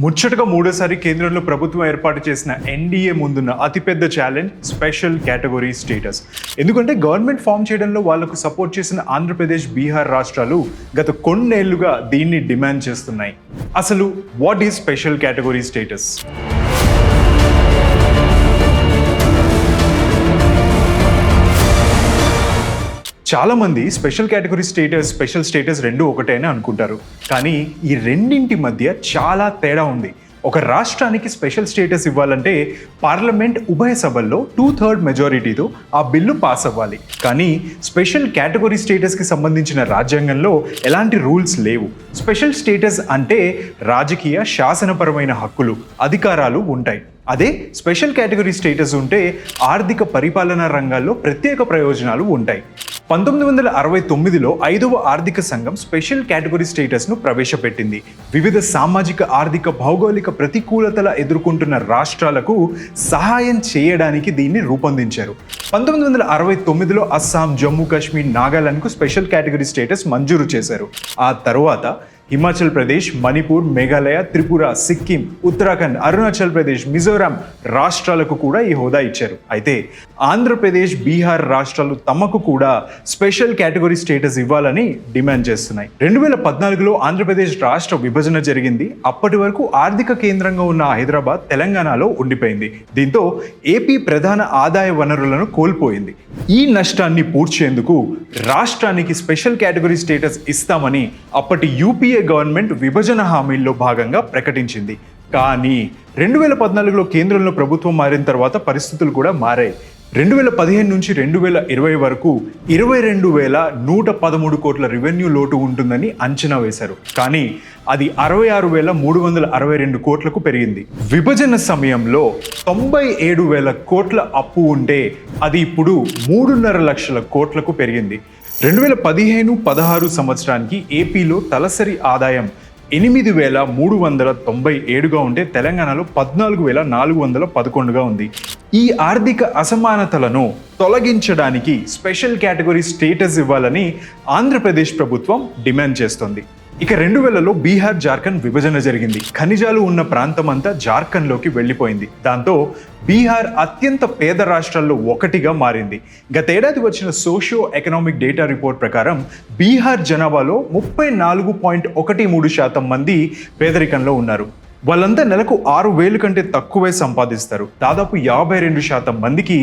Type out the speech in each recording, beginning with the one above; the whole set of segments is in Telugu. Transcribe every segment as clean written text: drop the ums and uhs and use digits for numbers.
ముచ్చటగా మూడోసారి కేంద్రంలో ప్రభుత్వం ఏర్పాటు చేసిన ఎన్డీఏ ముందున్న అతిపెద్ద ఛాలెంజ్ స్పెషల్ కేటగిరీ స్టేటస్. ఎందుకంటే గవర్నమెంట్ ఫామ్ చేయడంలో వాళ్లకు సపోర్ట్ చేసిన ఆంధ్రప్రదేశ్, బీహార్ రాష్ట్రాలు గత కొన్నేళ్లుగా దీన్ని డిమాండ్ చేస్తున్నాయి. అసలు what is special category status? చాలా మంది special category status, special status రెండు ఒకటే అని అనుకుంటారు. కానీ ఈ రెండింటి మధ్య చాలా తేడా ఉంది. ఒక రాష్ట్రానికి స్పెషల్ స్టేటస్ ఇవ్వాలంటే పార్లమెంట్ ఉభయ సభల్లో 2/3 మెజారిటీతో ఆ బిల్లు పాస్ అవ్వాలి. కానీ స్పెషల్ కేటగిరీ స్టేటస్కి సంబంధించిన రాజ్యాంగంలో ఎలాంటి రూల్స్ లేవు. స్పెషల్ స్టేటస్ అంటే రాజకీయ, శాసనపరమైన హక్కులు, అధికారాలు ఉంటాయి. అదే స్పెషల్ కేటగిరీ స్టేటస్ ఉంటే ఆర్థిక పరిపాలనా రంగాల్లో ప్రత్యేక ప్రయోజనాలు ఉంటాయి. 1969లో 5వ ఆర్థిక సంఘం స్పెషల్ కేటగిరీ స్టేటస్ను ప్రవేశపెట్టింది. వివిధ సామాజిక, ఆర్థిక, భౌగోళిక ప్రతికూలతల ఎదుర్కొంటున్న రాష్ట్రాలకు సహాయం చేయడానికి దీన్ని రూపొందించారు. 1969లో అస్సాం, జమ్మూ కాశ్మీర్, నాగాలాండ్కు స్పెషల్ కేటగిరీ స్టేటస్ మంజూరు చేశారు. ఆ తరువాత హిమాచల్ ప్రదేశ్, మణిపూర్, మేఘాలయ, త్రిపుర, సిక్కిం, ఉత్తరాఖండ్, అరుణాచల్ ప్రదేశ్, మిజోరాం రాష్ట్రాలకు కూడా ఈ హోదా ఇచ్చారు. అయితే ఆంధ్రప్రదేశ్, బీహార్ రాష్ట్రాలు తమకు కూడా స్పెషల్ కేటగిరీ స్టేటస్ ఇవ్వాలని డిమాండ్ చేస్తున్నాయి. 2014లో ఆంధ్రప్రదేశ్ రాష్ట్ర విభజన జరిగింది. అప్పటి వరకు ఆర్థిక కేంద్రంగా ఉన్న హైదరాబాద్ తెలంగాణలో ఉండిపోయింది. దీంతో ఏపీ ప్రధాన ఆదాయ వనరులను కోల్పోయింది. ఈ నష్టాన్ని పూడ్చేందుకు రాష్ట్రానికి స్పెషల్ కేటగిరీ స్టేటస్ ఇస్తామని అప్పటి యూపీఏ గవర్నమెంట్ విభజన హామీల్లో భాగంగా ప్రకటించింది. కానీ 2014లో కేంద్రంలో ప్రభుత్వం మారిన తర్వాత పరిస్థితులు కూడా మారాయి. 2015 నుంచి 2020 వరకు 22,113 కోట్ల రెవెన్యూ లోటు ఉంటుందని అంచనా వేశారు. కానీ అది 66,362 కోట్లకు పెరిగింది. విభజన సమయంలో 97,000 కోట్ల అప్పు ఉంటే అది ఇప్పుడు 3.5 లక్షల కోట్లకు పెరిగింది. 2015-16 సంవత్సరానికి ఏపీలో తలసరి ఆదాయం 8,397గా ఉంటే తెలంగాణలో 14,411గా ఉంది. ఈ ఆర్థిక అసమానతలను తొలగించడానికి స్పెషల్ కేటగిరీ స్టేటస్ ఇవ్వాలని ఆంధ్రప్రదేశ్ ప్రభుత్వం డిమాండ్ చేస్తోంది. ఇక 2000లో బీహార్, జార్ఖండ్ విభజన జరిగింది. ఖనిజాలు ఉన్న ప్రాంతం అంతా జార్ఖండ్లోకి వెళ్ళిపోయింది. దాంతో బీహార్ అత్యంత పేద రాష్ట్రాల్లో ఒకటిగా మారింది. గతేడాది వచ్చిన సోషియో ఎకనామిక్ డేటా రిపోర్ట్ ప్రకారం బీహార్ జనాభాలో 34.13% మంది పేదరికంలో ఉన్నారు. వాళ్ళంతా నెలకు 6,000 కంటే తక్కువే సంపాదిస్తారు. దాదాపు 52% మందికి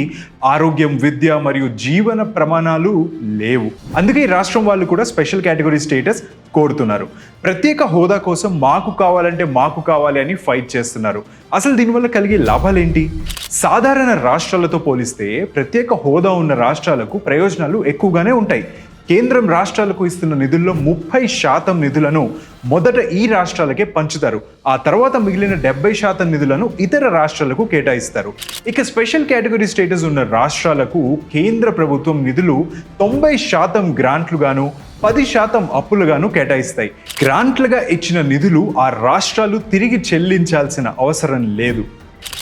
ఆరోగ్యం, విద్య మరియు జీవన ప్రమాణాలు లేవు. అందుకే ఈ రాష్ట్రం వాళ్ళు కూడా స్పెషల్ కేటగిరీ స్టేటస్ కోరుతున్నారు. ప్రత్యేక హోదా కోసం మాకు కావాలి అని ఫైట్ చేస్తున్నారు. అసలు దీనివల్ల కలిగే లాభాలేంటి? సాధారణ రాష్ట్రాలతో పోలిస్తే ప్రత్యేక హోదా ఉన్న రాష్ట్రాలకు ప్రయోజనాలు ఎక్కువగానే ఉంటాయి. కేంద్రం రాష్ట్రాలకు ఇస్తున్న నిధుల్లో 30% నిధులను మొదట ఈ రాష్ట్రాలకే పంచుతారు. ఆ తర్వాత మిగిలిన 70% నిధులను ఇతర రాష్ట్రాలకు కేటాయిస్తారు. ఇక స్పెషల్ కేటగిరీ స్టేటస్ ఉన్న రాష్ట్రాలకు కేంద్ర ప్రభుత్వం నిధులు 90% గ్రాంట్లుగాను, 10% అప్పులుగాను కేటాయిస్తాయి. గ్రాంట్లుగా ఇచ్చిన నిధులు ఆ రాష్ట్రాలు తిరిగి చెల్లించాల్సిన అవసరం లేదు.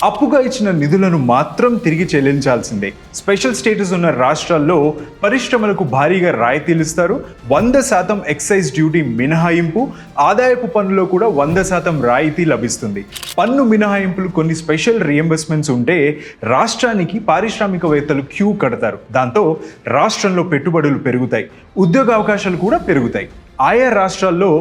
అప్పుగా ఇచ్చిన నిధులను మాత్రం తిరిగి చెల్లించాల్సిందే. స్పెషల్ స్టేటస్ ఉన్న రాష్ట్రాల్లో పరిశ్రమలకు భారీగా రాయితీలు ఇస్తారు. 100% ఎక్సైజ్ డ్యూటీ మినహాయింపు, ఆదాయపు పన్నులో కూడా 100% రాయితీ లభిస్తుంది. పన్ను మినహాయింపులు, కొన్ని స్పెషల్ రియంబర్స్మెంట్స్ ఉంటే రాష్ట్రానికి పారిశ్రామికవేత్తలు క్యూ కడతారు. దాంతో రాష్ట్రంలో పెట్టుబడులు పెరుగుతాయి, ఉద్యోగ అవకాశాలు కూడా పెరుగుతాయి. ఆయా రాష్ట్రాల్లో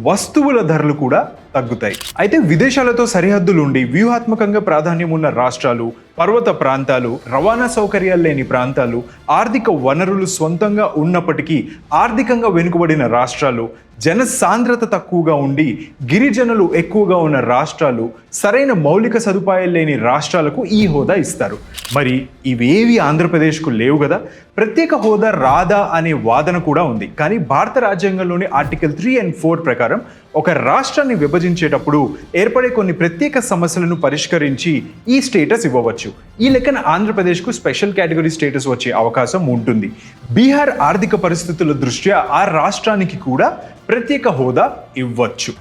వస్తువుల ధరలు కూడా తగ్గుతాయి. అయితే విదేశాలతో సరిహద్దులు ఉండి వ్యూహాత్మకంగా ప్రాధాన్యం ఉన్న రాష్ట్రాలు, పర్వత ప్రాంతాలు, రవాణా సౌకర్యాలు లేని ప్రాంతాలు, ఆర్థిక వనరులు సొంతంగా ఉన్నప్పటికీ ఆర్థికంగా వెనుకబడిన రాష్ట్రాలు, జనసాంద్రత తక్కువగా ఉండి గిరిజనులు ఎక్కువగా ఉన్న రాష్ట్రాలు, సరైన మౌలిక సదుపాయాలు లేని రాష్ట్రాలకు ఈ హోదా ఇస్తారు. మరి ఇవేవి ఆంధ్రప్రదేశ్కు లేవు కదా. ప్రత్యేక హోదా రాదా అనే వాదన కూడా ఉంది. కానీ భారత రాజ్యాంగంలోని ఆర్టికల్ 3 and 4 ప్రకారం ఒక రాష్ట్రాన్ని విభజించేటప్పుడు ఏర్పడే కొన్ని ప్రత్యేక సమస్యలను పరిష్కరించి ఈ స్టేటస్ ఇవ్వవచ్చు. ఈ లెక్కన ఆంధ్రప్రదేశ్కు స్పెషల్ కేటగిరీ స్టేటస్ వచ్చే అవకాశం ఉంటుంది. బీహార్ ఆర్థిక పరిస్థితుల దృష్ట్యా ఆ రాష్ట్రానికి కూడా ప్రత్యేక హోదా ఇవ్వచ్చు.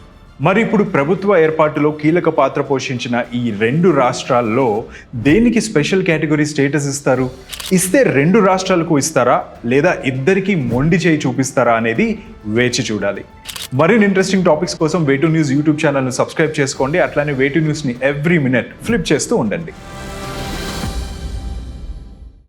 మరి ఇప్పుడు ప్రభుత్వ ఏర్పాటులో కీలక పాత్ర పోషించిన ఈ 2 రాష్ట్రాల్లో దేనికి స్పెషల్ కేటగిరీ స్టేటస్ ఇస్తారు? ఇస్తే 2 రాష్ట్రాలకు ఇస్తారా లేదా ఇద్దరికి మొండి చేయి చూపిస్తారా అనేది వేచి చూడాలి. మరిన్ని ఇంట్రెస్టింగ్ టాపిక్స్ కోసం వే2 న్యూస్ యూట్యూబ్ ఛానల్ను సబ్స్క్రైబ్ చేసుకోండి. అట్లానే వే2 న్యూస్ని ఎవ్రీ మినిట్ ఫ్లిప్ చేస్తూ ఉండండి.